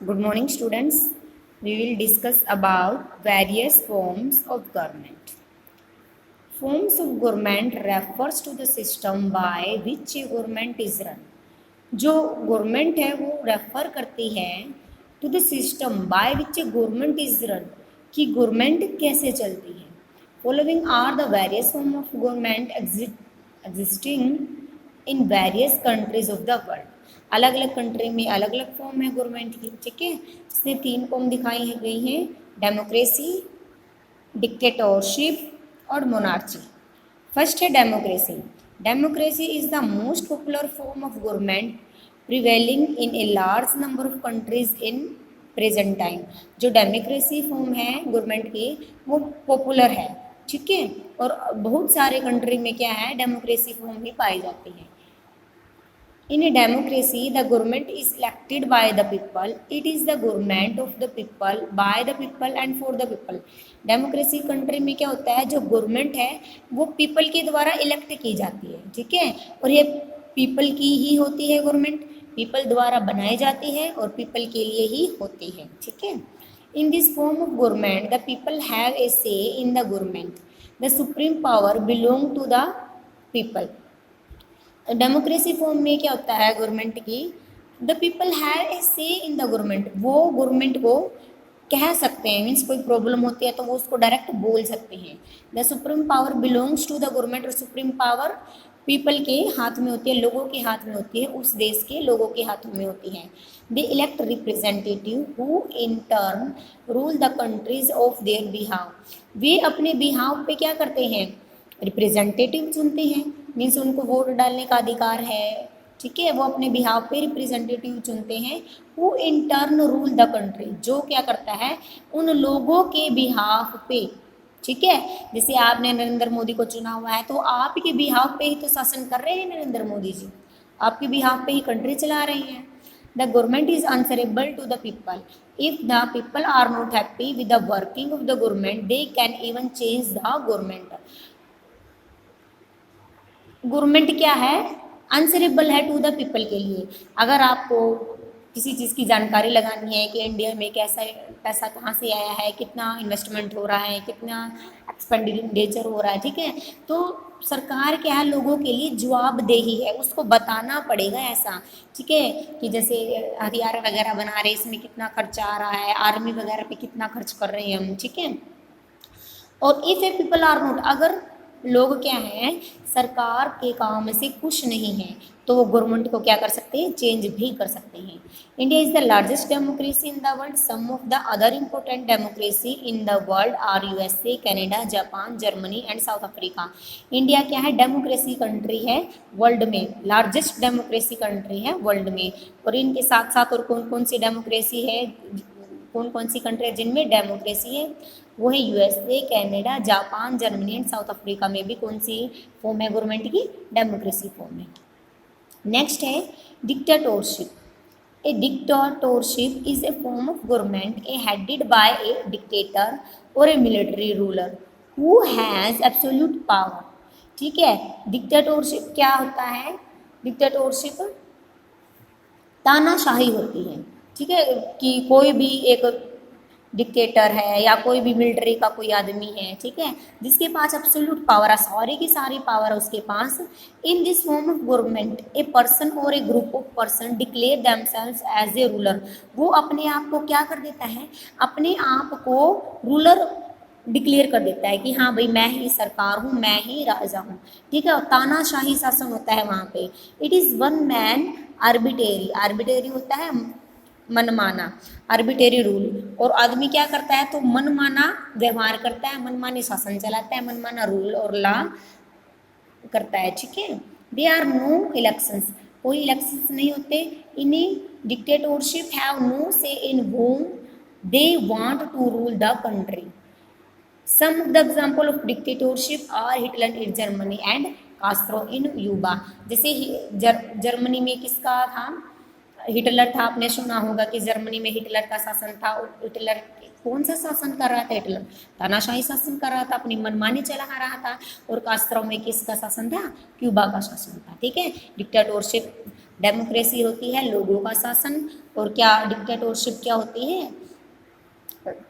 Good morning, students. We will discuss about various forms of government. Forms of government refers to the system by which a government is run. जो government है वो refer करती है to the system by which a government is run कि government कैसे चलती है. Following are the various form of government existing in various countries of the world. अलग अलग कंट्री में अलग अलग फॉर्म है गवर्नमेंट की. ठीक है, इसमें 3 फॉर्म दिखाई गई हैं: डेमोक्रेसी, डिक्टेटरशिप और मोनार्ची. फर्स्ट है democracy. Democracy is the most popular form of government prevailing in a large number of countries in present time. जो डेमोक्रेसी फॉर्म है गवर्नमेंट की वो पॉपुलर है. ठीक है, और बहुत सारे कंट्री में क्या है, डेमोक्रेसी फॉर्म ही पाई जाती है. In a democracy, the government is elected by the people. It is the government of the people, by the people and for the people. Democracy country में क्या होता है, जो गवर्नमेंट है वो पीपल के द्वारा इलेक्ट की जाती है. ठीक है, और ये पीपल की ही होती है. गवर्नमेंट पीपल द्वारा बनाई जाती है और पीपल के लिए ही होती है. ठीक है, in this form of government the people have a say in the government. The supreme power belong to the people. Democracy form में क्या होता है गवर्नमेंट की, the people have a say in the government. वो government को कह सकते हैं, मीन्स कोई प्रॉब्लम होती है तो वो उसको डायरेक्ट बोल सकते हैं. The supreme power belongs to the government. और सुप्रीम पावर पीपल के हाथ में होती है, लोगों के हाथ में होती है, उस देश के लोगों के हाथों में होती है. They elect representative who in turn rule the countries of their behalf. वे अपने बिहाव पे क्या करते हैं, रिप्रेजेंटेटिव चुनते हैं, मीन्स उनको वोट डालने का अधिकार है. ठीक है, वो अपने बिहाव पे रिप्रेजेंटेटिव चुनते हैं. Who in turn rule the country, जो क्या करता है उन लोगों के बिहाव पे. ठीक है, जैसे आपने नरेंद्र मोदी को चुना हुआ है तो आपके बिहाव पे ही तो शासन कर रहे हैं नरेंद्र मोदी जी, आपके बिहाव पे ही कंट्री चला रहे हैं. The government is answerable to the people. If the people are not happy with the working of the government they can even change the government. Government क्या है, आंसरेबल है टू द पीपल के लिए. अगर आपको किसी चीज़ की जानकारी लगानी है कि इंडिया में कैसा पैसा कहाँ से आया है, कितना इन्वेस्टमेंट हो रहा है, कितना एक्सपेंडिचर हो रहा है, ठीक है, तो सरकार क्या है लोगों के लिए जवाबदेही है, उसको बताना पड़ेगा ऐसा. ठीक है, कि जैसे हथियार वगैरह बना रहे इसमें कितना खर्चा आ रहा है, आर्मी वगैरह पे कितना खर्च कर रहे हैं हम. ठीक है, और if a people are not, अगर लोग क्या हैं सरकार के काम से खुश नहीं हैं तो वो गवर्नमेंट को क्या कर सकते हैं, चेंज भी कर सकते हैं. India is the largest democracy in the world. Some of the other important democracy in the world are USA, Canada, Japan, Germany and South Africa. India क्या है, डेमोक्रेसी कंट्री है वर्ल्ड में, लार्जेस्ट डेमोक्रेसी कंट्री है world में. और इनके साथ साथ और कौन कौन सी डेमोक्रेसी है, कौन कौन सी कंट्री है जिनमें डेमोक्रेसी है, वो है USA, Canada, Japan, Germany and South Africa में भी कौन सी फॉर्म है गवर्नमेंट की, डेमोक्रेसी फॉर्म है. नेक्स्ट है dictatorship. A dictatorship is a form of government a headed by a dictator और a military ruler who has absolute power. ठीक है, डिक्टेटरशिप क्या होता है, डिक्टेटरशिप तानाशाही होती है. ठीक है, कि कोई भी एक डिक्टेटर है या कोई भी मिलिट्री का कोई आदमी है, ठीक है, जिसके पास एब्सोल्यूट पावर है, सारी की सारी पावर है उसके पास. In this form of government a person और a group of person declare themselves as a ruler. वो अपने आप को क्या कर देता है, अपने आप को रूलर डिक्लेयर कर देता है कि हाँ भाई मैं ही सरकार हूँ, मैं ही राजा हूँ. ठीक है, तानाशाही शासन होता है वहाँ पे. It is one man arbitrary. Arbitrary होता है मनमाना, आर्बिटेरी रूल. और आदमी क्या करता है तो मनमाना व्यवहार करता है, मनमानी शासन चलाता है, मनमाना रूल और लॉ करता है. ठीक है, दे आर नो इलेक्शंस. कोई इलेक्शंस नहीं होते. इन्हीं dictatorship have no say in whom they want to rule the country. Some of the example of dictatorship are Hitler in Germany and Castro in Cuba. जैसे Germany में किसका था, Hitler था. आपने सुना होगा कि जर्मनी में हिटलर का शासन था. और हिटलर कौन सा शासन कर रहा था, हिटलर तानाशाही शासन कर रहा था, अपनी मनमानी चला रहा था. और कास्ट्रो में किसका शासन था, क्यूबा का शासन था. ठीक है, डिक्टेटरशिप डेमोक्रेसी होती है लोगों का शासन और क्या डिक्टेटरशिप क्या होती है?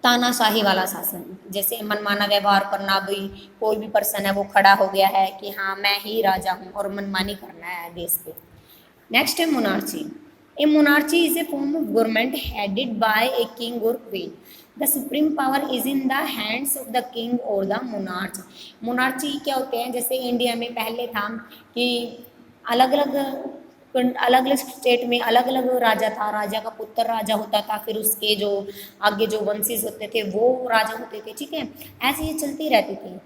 तानाशाही वाला शासन, जैसे मनमाना व्यवहार करना, भाई कोई भी पर्सन है वो खड़ा हो गया है कि हाँ मैं ही राजा हूँ और मनमानी करना है देश पे। नेक्स्ट है monarchy. A monarchy is a form of government headed by a king और queen. The supreme power is in the hands of the king और द मोनार्च। मोनार्ची क्या होते हैं, जैसे इंडिया में पहले था कि अलग अलग स्टेट में अलग अलग राजा था, राजा का पुत्र राजा होता था, फिर उसके जो आगे जो वंशीज होते थे वो राजा होते थे, ठीक है। ऐसे ये चलती रहती थी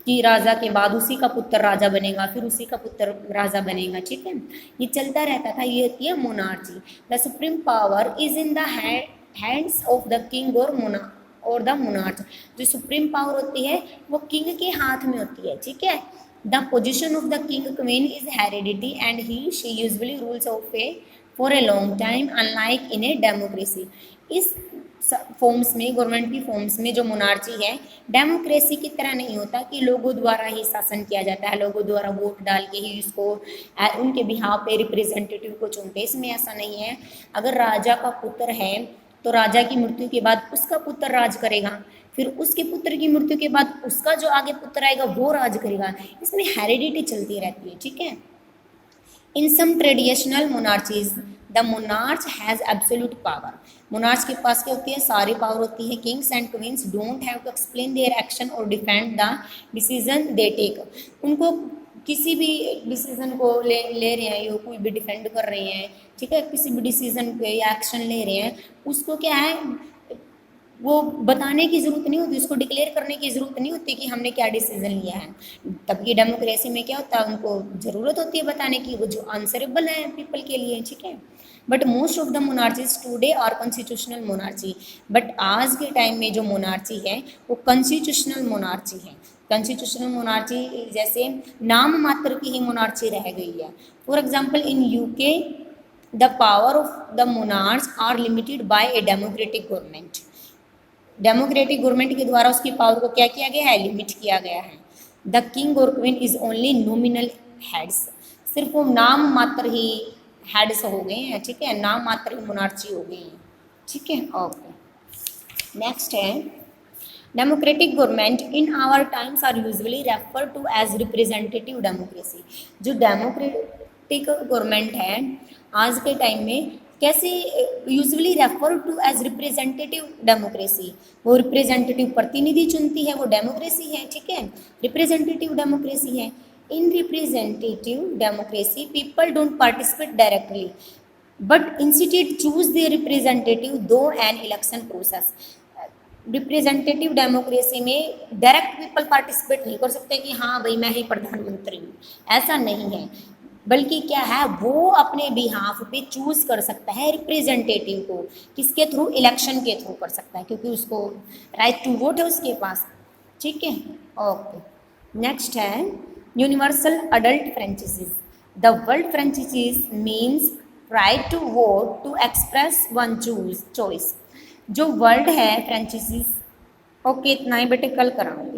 कि राजा के बाद उसी का पुत्र राजा बनेगा, फिर उसी का पुत्र राजा बनेगा, ठीक है। ये चलता रहता था, ये होती है monarchy. The supreme power is in the hands of the king और द मोनार्च। जो सुप्रीम पावर होती है वो किंग के हाथ में होती है, ठीक है। The position of the king queen is heredity and he she usually rules of A for a long time unlike in a democracy. इस फॉर्म्स में, गवर्नमेंट की फॉर्म्स में जो मोनार्ची है, डेमोक्रेसी की तरह नहीं होता कि लोगों द्वारा ही शासन किया जाता है, लोगों द्वारा वोट डाल के ही उसको उनके बिहाफ पे रिप्रेजेंटेटिव को चुनते। इसमें ऐसा नहीं है। अगर राजा का पुत्र है तो राजा की मृत्यु के बाद उसका पुत्र राज करेगा, फिर उसके पुत्र की मृत्यु के बाद उसका जो आगे पुत्र आएगा वो राज करेगा। इसमें हेरिडिटी चलती रहती है, ठीक है। In some traditional monarchies the monarch has absolute power. Monarch के पास क्या होती है? सारी पावर होती है। Kings and queens don't have to explain their action और defend the decision they take. उनको किसी भी डिसीजन को ले रहे हैं, ये कोई भी डिफेंड कर रहे हैं, ठीक है, किसी भी डिसीजन पे या एक्शन ले रहे हैं, उसको क्या है, वो बताने की ज़रूरत नहीं होती, उसको डिक्लेयर करने की ज़रूरत नहीं होती कि हमने क्या डिसीजन लिया है। तभी डेमोक्रेसी में क्या होता है, उनको ज़रूरत होती है बताने की, वो जो आंसरेबल है पीपल के लिए, ठीक है। But most of the monarchies today are constitutional monarchy. But आज के टाइम में जो मोनार्ची है वो कॉन्स्टिट्यूशनल मोनार्ची है। कॉन्स्टिट्यूशनल मोनार्ची जैसे नाम मात्र की ही मोनार्ची रह गई है। For example in UK the power of the monarch are limited by a democratic government. Democratic government के द्वारा उसकी पावर को क्या किया गया है? लिमिट किया गया है। द किंग और queen is only nominal heads. सिर्फ वो नाम मात्र ही हेड्स हो गए हैं, ठीक है, नाम मात्र ही मोनार्ची हो गई है, ठीक है। ओके, नेक्स्ट है democratic government in our times are usually refer to as representative democracy. जो डेमोक्रेटिक गवर्नमेंट है आज के टाइम में कैसे usually refer to as representative democracy. वो रिप्रेजेंटेटिव प्रतिनिधि चुनती है, वो डेमोक्रेसी है, ठीक है, रिप्रेजेंटेटिव डेमोक्रेसी है। In representative democracy people don't participate directly but institute choose their representative through an election process. Representative democracy में डायरेक्ट पीपल पार्टिसिपेट नहीं कर सकते कि हाँ भाई मैं ही प्रधानमंत्री हूँ, ऐसा नहीं है। बल्कि क्या है, वो अपने बिहाफ पे चूज कर सकता है रिप्रेजेंटेटिव को, किसके थ्रू? इलेक्शन के थ्रू कर सकता है, क्योंकि उसको राइट टू वोट है उसके पास, ठीक है। ओके, नेक्स्ट है universal adult franchises. The world franchises means right to vote to express one choice. जो वर्ल्ड है फ्रेंचाइजीज, ओके इतना ही बेटे, कल कराऊंगी।